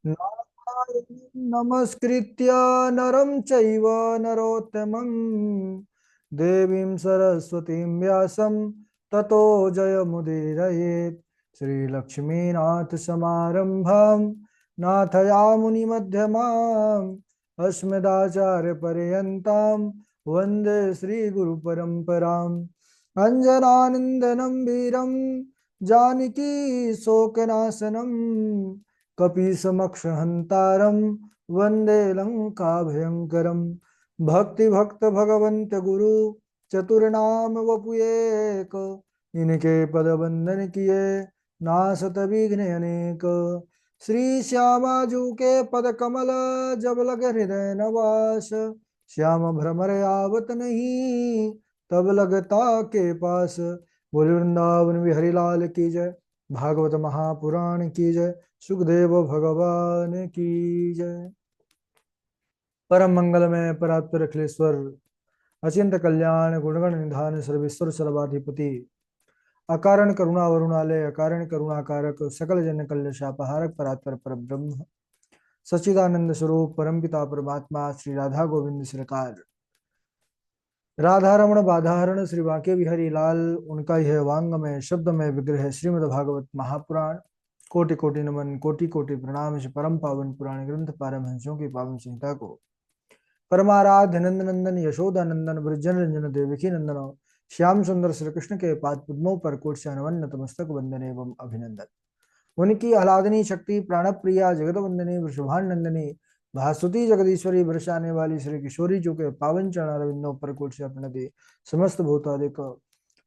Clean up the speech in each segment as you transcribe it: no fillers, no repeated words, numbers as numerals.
नारायणं नमस्कृत्य नरं चैव नरोत्तमं देवीं सरस्वतीं व्यासं ततो जयमुदीरयेत्। श्रीलक्ष्मीनाथसमारम्भां नाथयामुनिमध्यमाम् अस्मदाचार्यपर्यन्तां वन्दे श्रीगुरुपरम्पराम्। अञ्जनानन्दनं वीरं जानकी शोकनाशनं कपीशमक्षहन्तारं वन्दे लङ्काभयङ्करम्। भक्ति भक्त भगवंत गुरु चतुर्नाम वपुएक, इनके पद बंदन किए नासत विघ्न अनेक। श्री श्यामाजू के पद कमल जब लग हृदय नवास, श्याम भ्रमर आवत नहीं तब लगता के पास। बोल वृंदावन बिहारी लाल की जय, भागवत महापुराण की जय, सुखदेव भगवान की जय। परम मंगल में परात्पर अखिलेश्वर, अचिंत कल्याण गुणगण निधान सर्वेश्वर सर्वाधिपति, अकारण करुणा वरुणालय, अकारण करुणाकारक, सकल जन कल्यशापहारक, परात्पर पर ब्रह्म सच्चिदानंद स्वरूप परमपिता परमात्मा श्री राधा गोविंद सरकार, राधा रमण बाधाहरण श्री बांके बिहारी लाल, उनका यह वांग में शब्द में विग्रह श्रीमद् भागवत महापुराण। कोटि कोटि नमन, कोटि कोटि प्रणाम। इस परम पावन पुराण ग्रंथ पारमहंसों की पावन संहिता को परमाराध्य नंद नंदन यशोदा नंदन ब्रजन रंजन देवकी नंदन श्याम सुंदर श्री कृष्ण के पाद पद्मों पर कोट से नमन नतमस्तक वंदन एवं अभिनंदन। उनकी आह्लादनी शक्ति प्राण प्रिया जगत वंदनी वृषभान नंदनी भासुती जगदीश्वरी बरसाने वाली श्री किशोरी जो के पावन चरण अरविंदों पर कोट से अपने दे समस्त भूतादिक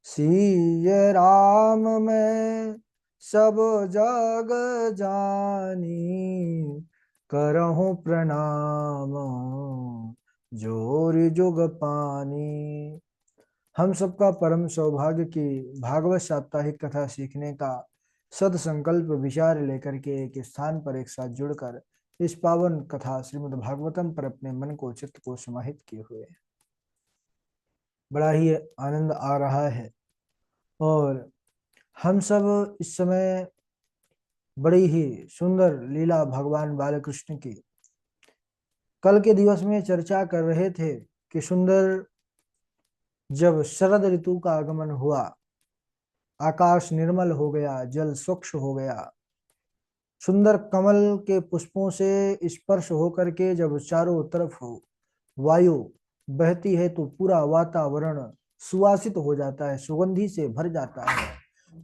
सीय राम में सब जग जानी, करहूं प्रणाम जोर जुग पानी। हम सबका परम सौभाग्य की भागवत साप्ताहिक कथा सीखने का सद संकल्प विचार लेकर के एक स्थान पर एक साथ जुड़कर इस पावन कथा श्रीमद् भागवतम पर अपने मन को चित्त को समाहित किए हुए बड़ा ही आनंद आ रहा है। और हम सब इस समय बड़ी ही सुंदर लीला भगवान बालकृष्ण की कल के दिवस में चर्चा कर रहे थे कि सुंदर जब शरद ऋतु का आगमन हुआ, आकाश निर्मल हो गया, जल स्वच्छ हो गया, सुंदर कमल के पुष्पों से स्पर्श होकर के जब चारों तरफ वायु बहती है तो पूरा वातावरण सुवासित हो जाता है, सुगंधि से भर जाता है।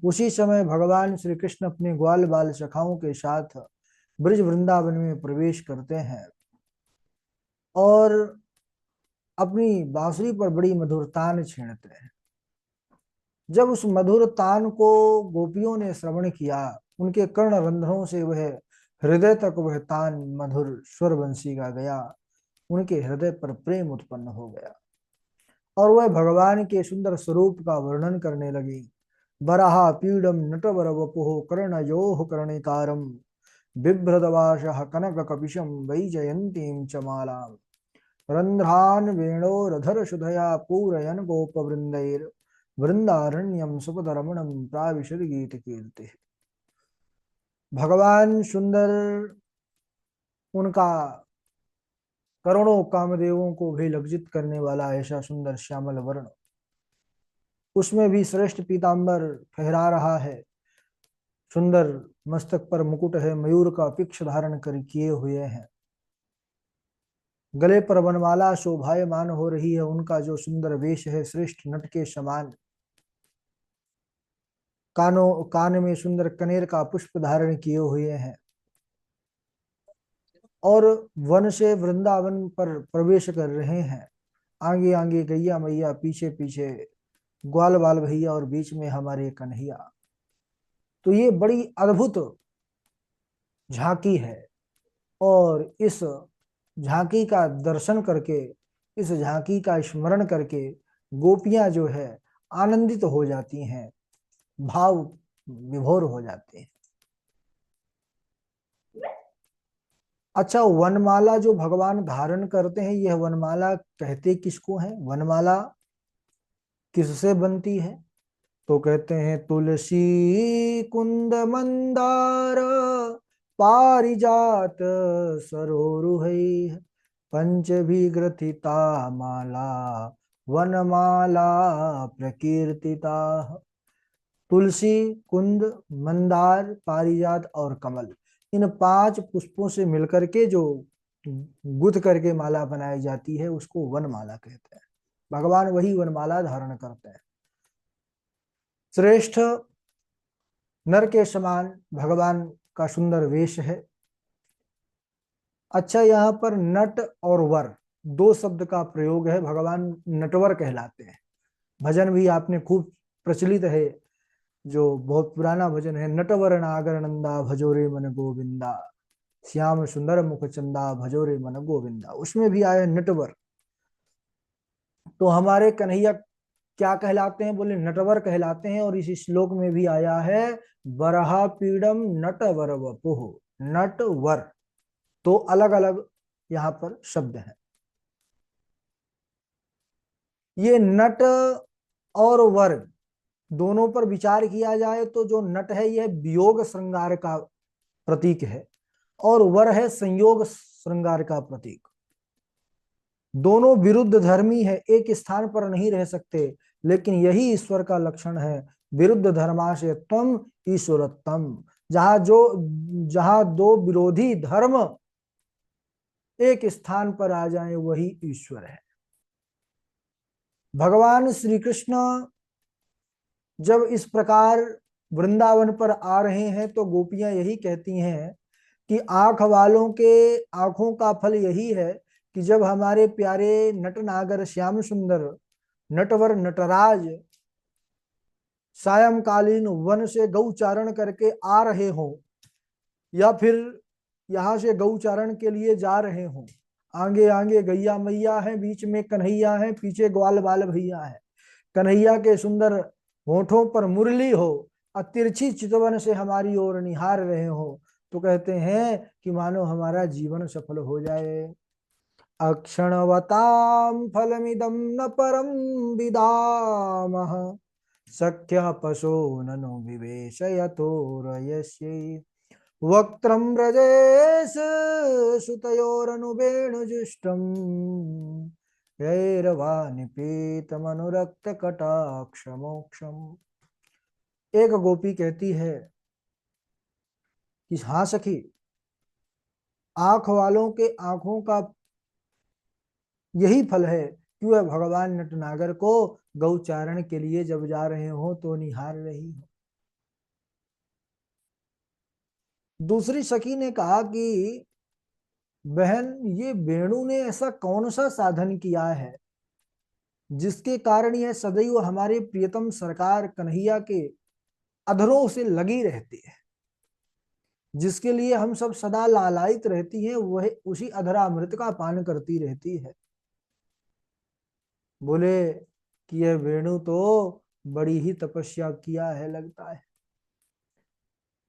उसी समय भगवान श्री कृष्ण अपने ग्वाल बाल सखाओं के साथ ब्रज वृंदावन में प्रवेश करते हैं और अपनी बांसुरी पर बड़ी मधुर तान छेड़ते हैं। जब उस मधुर तान को गोपियों ने श्रवण किया, उनके कर्ण रंध्रों से वह हृदय तक वह तान मधुर स्वर बंसी गा गया, उनके हृदय पर प्रेम उत्पन्न हो गया और वह भगवान के सुंदर स्वरूप का वर्णन करने लगी। बराहा पीडम नटवर वपुः कर्णयोः कर्णिकारम बिभ्रदवाशः कनक कपिशम वैजयंतीं च मालाम् रंध्रान वेणोरधर सुधया पूरयन गोपवृंदैर वृंदारण्यम सुपदरमणम प्राविशद गीत कीर्ति। भगवान सुंदर उनका करोड़ों कामदेवों को भी लज्जित करने वाला ऐसा सुंदर श्यामल वर्ण, उसमें भी श्रेष्ठ पीतांबर फहरा रहा है, सुंदर मस्तक पर मुकुट है, मयूर का पिक्ष धारण कर किए हुए हैं, गले पर वनमाला शोभायमान हो रही है, उनका जो सुंदर वेश है श्रेष्ठ नट के समान, कानों कान में सुंदर कनेर का पुष्प धारण किए हुए हैं और वन से वृंदावन पर प्रवेश कर रहे हैं। आगे आगे गैया मैया, पीछे पीछे ग्वाल बाल भैया और बीच में हमारे कन्हैया। तो ये बड़ी अद्भुत झांकी है और इस झांकी का दर्शन करके, इस झांकी का स्मरण करके गोपियां जो है आनंदित हो जाती हैं, भाव विभोर हो जाते हैं। अच्छा, वनमाला जो भगवान धारण करते हैं, यह वनमाला कहते किसको है? वनमाला किससे बनती है? तो कहते हैं तुलसी कुंद मंदार पारिजात सरोरुहैः पंचभिग्रथिता माला वनमाला प्रकीर्तिता। तुलसी, कुंद, मंदार, पारिजात और कमल, इन 5 पुष्पों से मिलकर के जो गुथ करके माला बनाई जाती है उसको वनमाला कहते हैं। भगवान वही वनमाला धारण करते हैं। श्रेष्ठ नर के समान भगवान का सुंदर वेश है। अच्छा, यहाँ पर नट और वर 2 शब्द का प्रयोग है। भगवान नटवर कहलाते हैं। भजन भी आपने खूब प्रचलित है, जो बहुत पुराना भजन है, नटवर नागर नंदा भजोरे मन गोविंदा, श्याम सुंदर मुख चंदा भजोरे मन गोविंदा, उसमें भी आया नटवर। तो हमारे कन्हैया क्या कहलाते हैं? बोले नटवर कहलाते हैं। और इस श्लोक में भी आया है वरहा पीड़म नटवर वपुः, नटवर। तो अलग अलग यहाँ पर शब्द हैं। ये नट और वर दोनों पर विचार किया जाए तो जो नट है यह वियोग श्रृंगार का प्रतीक है और वर है संयोग श्रृंगार का प्रतीक। दोनों विरुद्ध धर्मी है, एक स्थान पर नहीं रह सकते, लेकिन यही ईश्वर का लक्षण है। विरुद्ध धर्माशय त्वम ईश्वरत्वम। जहां दो विरोधी धर्म एक स्थान पर आ जाएं वही ईश्वर है। भगवान श्री कृष्ण जब इस प्रकार वृंदावन पर आ रहे हैं तो गोपियां यही कहती हैं कि आंख वालों के आंखों का फल यही है कि जब हमारे प्यारे नटनागर श्याम सुंदर नटवर नटराज सायंकालीन वन से गौचारण करके आ रहे हो या फिर यहाँ से गौचारण के लिए जा रहे हो, आगे आगे गैया मैया है, बीच में कन्हैया है, पीछे ग्वाल बाल भैया है, कन्हैया के सुंदर होठों पर मुरली हो और तिरछी चितवन से हमारी ओर निहार रहे हो, तो कहते हैं कि मानो हमारा जीवन सफल हो जाए। अक्षणवताम फलमिदं न परम विदामः, सख्य पशो ननु विवेशयतो रयस्यै, वक्त्रं व्रजेश सुतयोरनुवेणुजुष्टम्, यैरवानिपीतमनुरक्त कटाक्ष मोक्षम। एक गोपी कहती है कि हाँ सखी, आंख वालों के आंखों का यही फल है कि वह भगवान नटनागर को गौचारण के लिए जब जा रहे हो तो निहार रही हो। दूसरी सखी ने कहा कि बहन, ये वेणु ने ऐसा कौन सा साधन किया है जिसके कारण यह सदैव हमारे प्रियतम सरकार कन्हैया के अधरों से लगी रहती है, जिसके लिए हम सब सदा लालायित रहती हैं, वह उसी अधरामृत का पान करती रहती है। बोले कि यह वेणु तो बड़ी ही तपस्या किया है लगता है।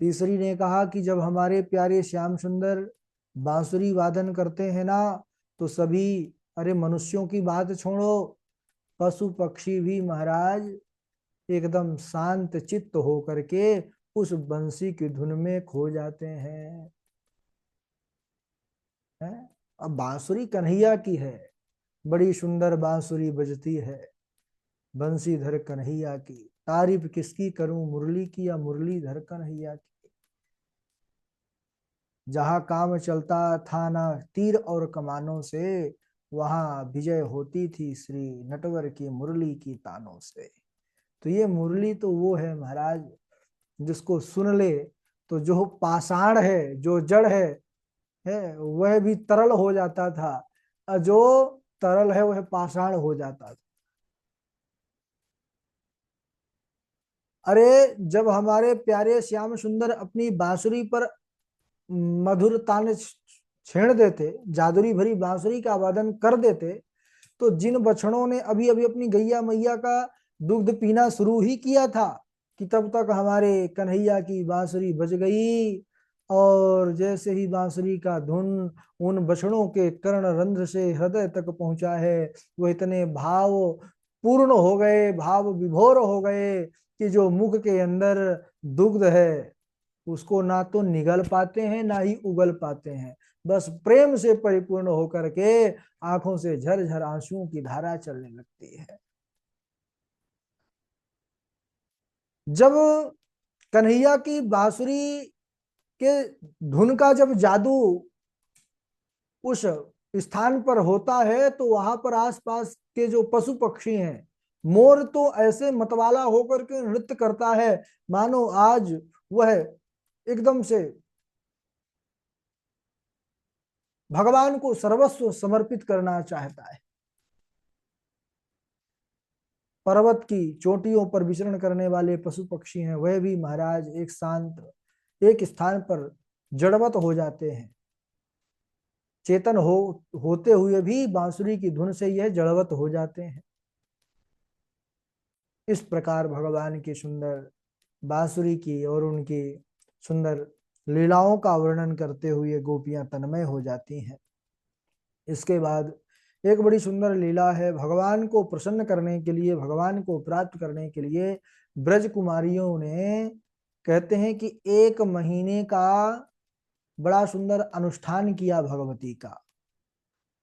तीसरी ने कहा कि जब हमारे प्यारे श्याम सुंदर बांसुरी वादन करते हैं ना, तो सभी, अरे मनुष्यों की बात छोड़ो, पशु पक्षी भी महाराज एकदम शांत चित्त हो करके उस बंसी की धुन में खो जाते हैं। है? अब बांसुरी कन्हैया की है, बड़ी सुंदर बांसुरी बजती है, बंसीधर कन्हैया की। तारीफ किसकी करूं, मुरली की या मुरलीधर कन्हैया की। जहां काम चलता था ना तीर और कमानों से, वहां विजय होती थी श्री नटवर की मुरली की तानों से। तो ये मुरली तो वो है महाराज जिसको सुन ले तो जो पाषाण है, जो जड़ है वह भी तरल हो जाता था, और जो तरल है वह पाषाण हो जाता था। अरे जब हमारे प्यारे श्याम सुंदर अपनी बांसुरी पर मधुर तान छेड़ देते, जादुरी भरी बांसुरी का वादन कर देते, तो जिन बछड़ों ने अभी अभी अपनी गैया मैया का दुग्ध पीना शुरू ही किया था, कि तब तक हमारे कन्हैया की बांसुरी बज गई, और जैसे ही बांसुरी का धुन उन बछड़ों के कर्ण रंध्र से हृदय तक पहुंचा है, वो इतने भाव पूर्ण हो गए, भाव विभोर हो गए कि जो मुख के अंदर दुग्ध है, उसको ना तो निगल पाते हैं ना ही उगल पाते हैं। बस प्रेम से परिपूर्ण होकर के आंखों से झरझर आंसुओं की धारा चलने लगती है। जब कन्हैया की बांसुरी के धुन का जब जादू उस स्थान पर होता है तो वहां पर आसपास के जो पशु पक्षी हैं, मोर तो ऐसे मतवाला होकर के नृत्य करता है मानो आज वह एकदम से भगवान को सर्वस्व समर्पित करना चाहता है। पर्वत की चोटियों पर विचरण करने वाले पशु पक्षी हैं, वह भी महाराज एक शांत एक स्थान पर जड़वत हो जाते हैं। चेतन होते हुए भी बांसुरी की धुन से यह जड़वत हो जाते हैं। इस प्रकार भगवान की सुंदर बांसुरी की और उनकी सुंदर लीलाओं का वर्णन करते हुए गोपियां तन्मय हो जाती हैं। इसके बाद एक बड़ी सुंदर लीला है। भगवान को प्रसन्न करने के लिए, भगवान को प्राप्त करने के लिए ब्रज कुमारियों ने कहते हैं कि 1 महीने का बड़ा सुंदर अनुष्ठान किया भगवती का।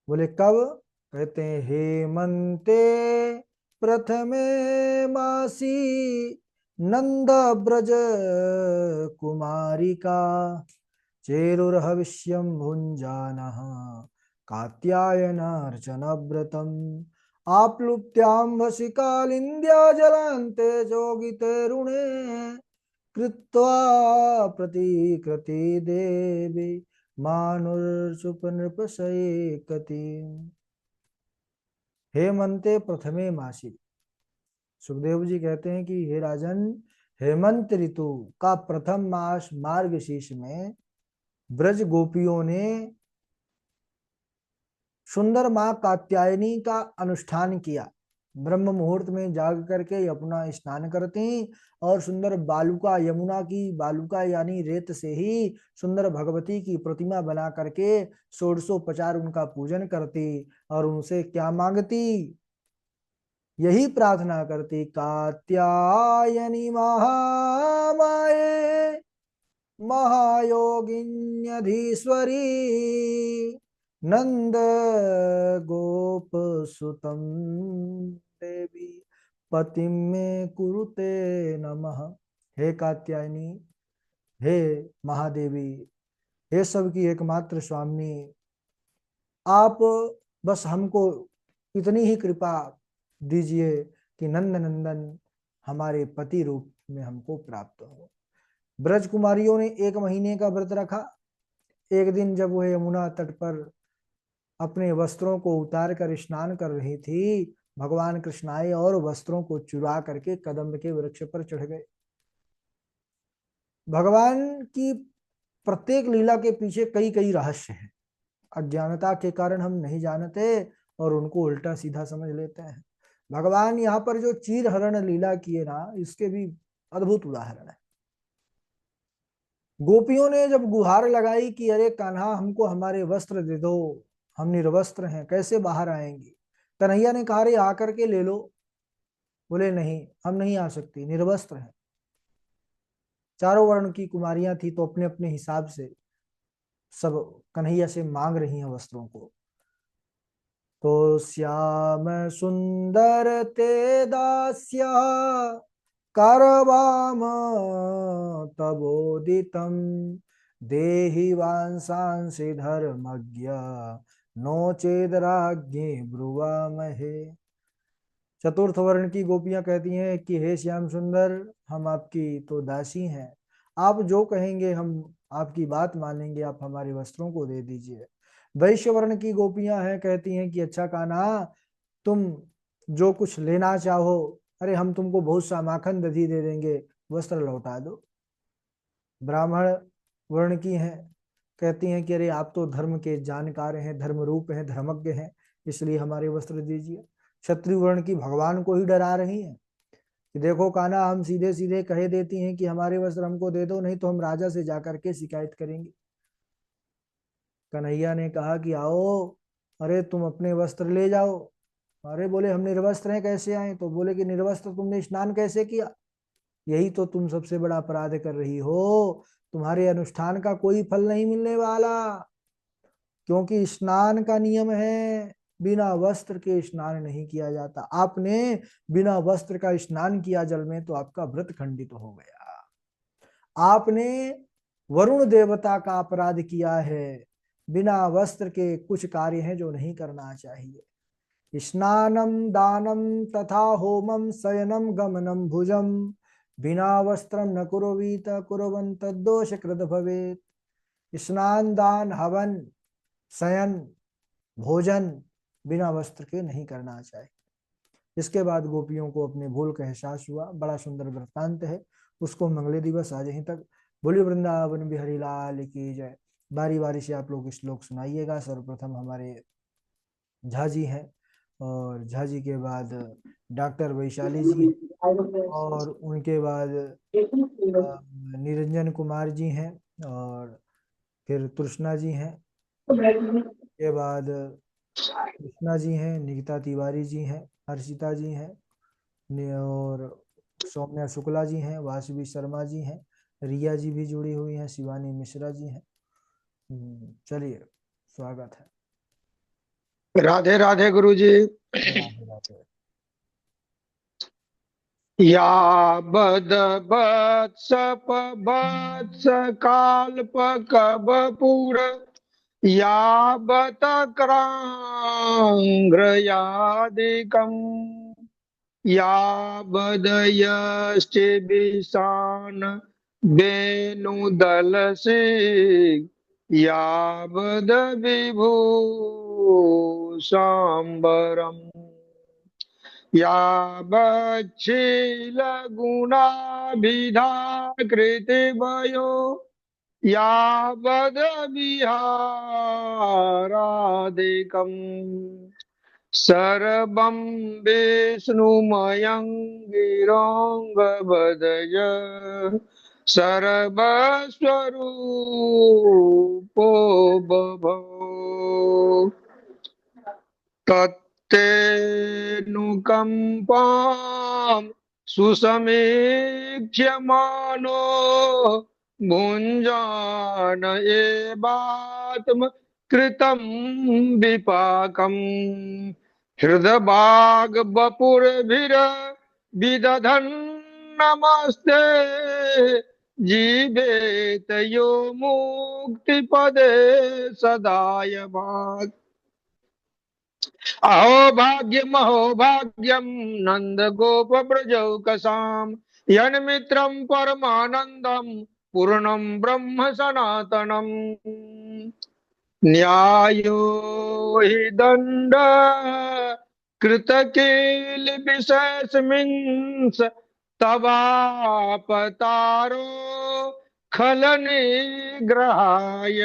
बोले कब? कहते हैं हेमंते प्रथमे मासी नंद ब्रज कुमारिका चेरुर्हविष्यं भुञ्जानः कात्यायनार्चन व्रतम् आप्लुप्त्याम्भसि कालिन्द्या जलान्ते जोगितेरुणे कृत्वा प्रतिकृति देवी मानुर्सुपनृपसैकति। हेमंते प्रथमे मासी, सुखदेव जी कहते हैं कि हे राजन, हेमंत ऋतु का प्रथम मास मार्गशीर्ष में ब्रज गोपियों ने सुंदर माँ कात्यायनी का अनुष्ठान किया। ब्रह्म मुहूर्त में जाग करके अपना स्नान करती और सुंदर बालुका, यमुना की बालुका यानी रेत से ही सुंदर भगवती की प्रतिमा बना करके षोडशोपचार उनका पूजन करती और उनसे क्या मांगती? यही प्रार्थना करती, कात्यायनी महामाये महायोगिन्यधीश्वरी नंद गोप सुतम देवी पतिम में कुरुते नमः। हे कात्यायनी, हे महादेवी, हे सबकी एकमात्र स्वामी, आप बस हमको इतनी ही कृपा दीजिए कि नंद नंदन हमारे पति रूप में हमको प्राप्त हो। ब्रज कुमारियों ने 1 महीने का व्रत रखा। एक दिन जब वह यमुना तट पर अपने वस्त्रों को उतार कर स्नान कर रही थी, भगवान कृष्ण आए और वस्त्रों को चुरा करके कदम्ब के वृक्ष पर चढ़ गए। भगवान की प्रत्येक लीला के पीछे कई कई रहस्य हैं। अज्ञानता के कारण हम नहीं जानते और उनको उल्टा सीधा समझ लेते हैं। भगवान यहाँ पर जो चीर हरण लीला किए ना, इसके भी अद्भुत उदाहरण है। गोपियों ने जब गुहार लगाई कि अरे कान्हा, हमको हमारे वस्त्र दे दो, हम निर्वस्त्र हैं, कैसे बाहर आएंगे? कन्हैया ने कहा, अरे आकर के ले लो। बोले नहीं, हम नहीं आ सकती, निर्वस्त्र हैं। चारों वर्ण की कुमारियां थी तो अपने अपने हिसाब से सब कन्हैया से मांग रही हैं वस्त्रों को। तो श्याम सुंदर ते दास्या करवाम तबोदितम देहि वांसांसि धर्मज्ञ नो चेद राज्ञे ब्रुवामहे। चतुर्थ वर्ण की गोपियां कहती हैं कि हे श्याम सुंदर, हम आपकी तो दासी हैं, आप जो कहेंगे हम आपकी बात मानेंगे, आप हमारे वस्त्रों को दे दीजिए। वैश्य वर्ण की गोपियां हैं, कहती हैं कि अच्छा कान्हा, तुम जो कुछ लेना चाहो, अरे हम तुमको बहुत सा माखन दधी दे देंगे, वस्त्र लौटा दो। ब्राह्मण वर्ण की हैं, कहती हैं कि अरे आप तो धर्म के जानकार हैं, धर्म रूप हैं, धर्मज्ञ हैं, इसलिए हमारे वस्त्र दीजिए। क्षत्रिय वर्ण की भगवान को ही डरा रही हैं कि देखो कान्हा, हम सीधे सीधे कहे देती हैं कि हमारे वस्त्र हमको दे दो, नहीं तो हम राजा से जाकर के शिकायत करेंगे। कन्हैया ने कहा कि आओ, अरे तुम अपने वस्त्र ले जाओ। अरे बोले हम निर्वस्त्र हैं, कैसे आए? तो बोले कि निर्वस्त्र तुमने स्नान कैसे किया? यही तो तुम सबसे बड़ा अपराध कर रही हो। तुम्हारे अनुष्ठान का कोई फल नहीं मिलने वाला, क्योंकि स्नान का नियम है, बिना वस्त्र के स्नान नहीं किया जाता। आपने बिना वस्त्र का स्नान किया जल में, तो आपका व्रत खंडित हो गया। आपने वरुण देवता का अपराध किया है। बिना वस्त्र के कुछ कार्य हैं जो नहीं करना चाहिए। स्नानम दानम तथा होमम शयनम गमनम भुजम, बिना वस्त्रम न कुर्वीत कुर्वन् तद्दोष कृत भवेत्। स्नान दान हवन शयन भोजन बिना वस्त्र के नहीं करना चाहिए। इसके बाद गोपियों को अपने भूल का एहसास हुआ। बड़ा सुंदर वृत्तांत है, उसको मंगले दिवस आज यहीं तक। बोलिए वृंदावन बिहारी लाल की जय। बारी बारी से आप लोग श्लोक सुनाइएगा। सर्वप्रथम हमारे झा जी हैं, और झा जी के बाद डॉक्टर वैशाली जी हैं, और उनके बाद निरंजन कुमार जी हैं, और फिर तृष्णा जी हैं, के बाद कृष्णा जी हैं, निकिता तिवारी जी हैं, हर्षिता जी हैं, और सौम्या शुक्ला जी हैं, वासवी शर्मा जी हैं, रिया जी भी जुड़ी हुई हैं, शिवानी मिश्रा जी हैं। चलिए, स्वागत है। राधे राधे गुरु जी। राधे राधे। या बद बत्स वत्स काल्प कब पूर यावत क्रांग्रयादिकम् यावदयश्चिबिषान् वेणुदलसे यावद विभूषाम्बरम् यावच्छीलगुणाभिधाकृतिवयो यावद्विहारादिकम् सर्वं विष्णुमयं गिरोऽङ्गभदय सर्वस्वरूपो बभो तत्तेऽनुकम्पां सुसमीक्ष्य मानो भुञ्जान एवात्म कृतं विपाकम् हृदबाग बपुरभिर विदधन् नमस्ते जीवेत यो मुक्तिपदे सदाय भाग अहो भाग्यम अहो भाग्यम नंद गोप ब्रजौकसाम यन्मित्रं परमानंदम पूर्णं ब्रह्म सनातनम न्यायो हि दंड कृतकील विशेषमिंस तवापतारो खल निग्रहाय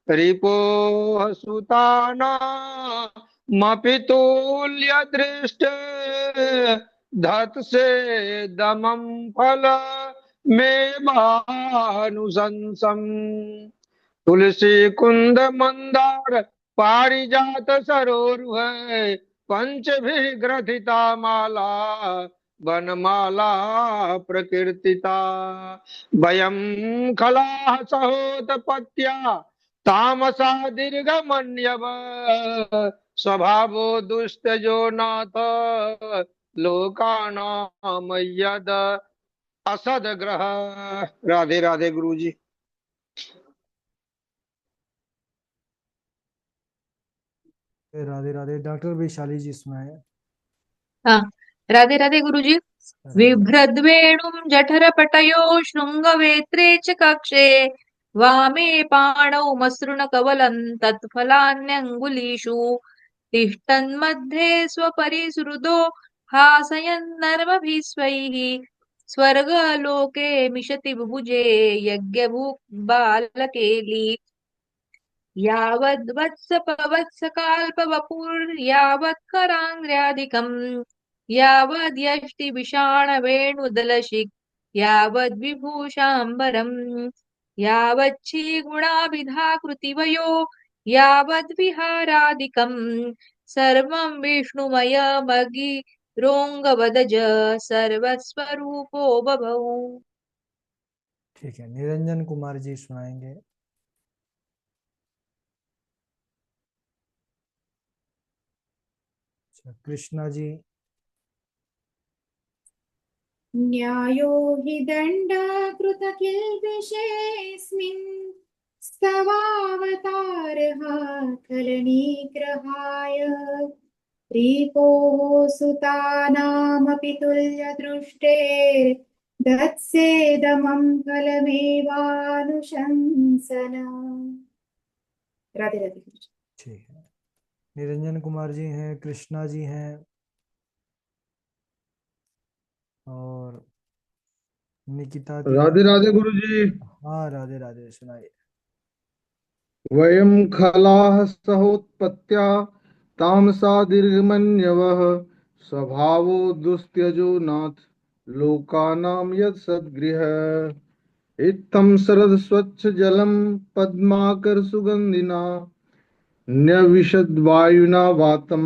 रिपोः सुताना मपि तुल्य दृष्ट धत्से दमं फल मे भानुशंसम् तुलसी कुंद मंदार पारिजात सरोरुह पंचभिः ग्रथिता माला वनमाला प्रकीर्तिता वयं खलाः सहोतपत्या तामसा दीर्घमन्यव स्वभावो दुष्टजो नाथ लोकानां यद असदग्रह। राधे राधे गुरु जी। राधे राधे। डॉक्टर वैशाली जी सुनाए। हाँ, राधे राधे गुरुजी। राधे। बिभ्रद्वेणुं जठरपटयो शृङ्गवेत्रे च कक्षे वामे पाणौ मसृणकवलं तत्फलान्यङ्गुलीषु तिष्ठन्मध्ये स्वपरिसृदो हासयन्नर्मभिः स्वैः स्वर्गलोके मिशति बुभुजे यज्ञभुक् बालकेली यावद्वत्सपवत्सकाल्पवपुर्यावत्कराङ्ग्र्याधिकम् यावद्यष्टिविषाणवेणुदलशिक् यावद्विभूषाम्बरम् यावच्छीगुणाभिधाकृतिवयो यावद्विहारादिकम् सर्वं विष्णुमयमगीरद्विषादिकम् रोङ्गवदज सर्वस्वरूपो बभौ। ठीक है, निरंजन कुमार जी सुनाएंगे। अच्छा, कृष्णा जी। न्यायो हि दण्डकृतकिल्बिषेऽस्मिन् स्तवावतारः कलनीग्रहाय रिपोः सुतानामपि तुल्यदृष्टेर्दत्सेदमं फलमेवानुशंसन। राधे राधे। ठीक है, निरंजन कुमार जी हैं, कृष्णा जी हैं और निकिता राधे तिवारी। राधे गुरु जी। हाँ, राधे राधे, सुनाइए। वयं खलाः सहोत्पत्त्या तामसा दीर्घमन्यवः स्वभावो दुस्त्यजो नाथ लोकानां यत् सद्गृह इत्थं शरद स्वच्छ जलम पद्माकर सुगंधिना न्यविशद वायुना वातम